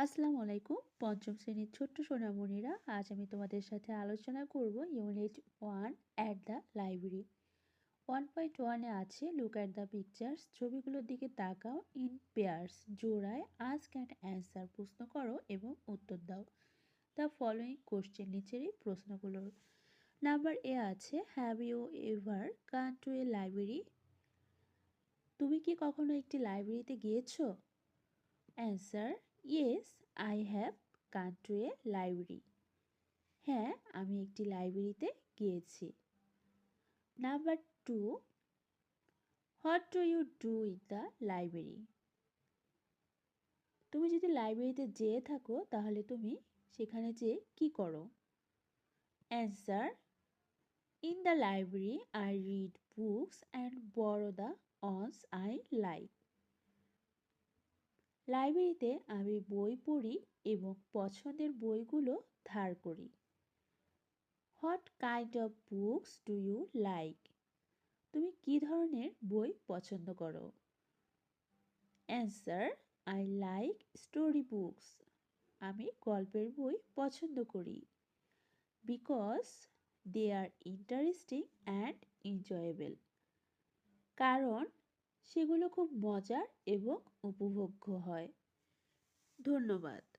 আসসালামু আলাইকুম। পঞ্চম শ্রেণীর ছোট্ট সোনামণিরা, আজ আমি তোমাদের সাথে আলোচনা করব ইউনিট 1 অ্যাট দ্য লাইব্রেরি। 1.1 এ আছে লুক অ্যাট দ্য পিকচার্স। ছবিগুলোর দিকে তাকাও, ইন পেয়ার্স জোড়ায়, আস্ক অ্যান্ড অ্যান্সার প্রশ্ন করো এবং উত্তর দাও। দ্য ফলোয়িং কোশ্চেন, নিচের এই প্রশ্নগুলোর। নাম্বার এ আছে have you ever gone to a library? তুমি কি কখনো একটি লাইব্রেরিতে গিয়েছো? Answer yes, I have gone to a library. হ্যাঁ, আমি একটি লাইব্রেরিতে গিয়েছি। Number 2, what do you do in the library? তুমি যদি লাইব্রেরিতে যেয়ে থাকো তাহলে তুমি সেখানে যেয়ে কি করো? Answer in the library I read books and borrow the ones I like. লাইব্রেরিতে আমি বই পড়ি এবং পছন্দের বইগুলো ধার করি। What kind of books do you like? তুমি কী ধরনের বই পছন্দ করো? Answer I like story books. আমি গল্পের বই পছন্দ করি। Because they are interesting and enjoyable. কারণ সেগুলো খুব মজার এবং উপভোগ্য হয়। ধন্যবাদ।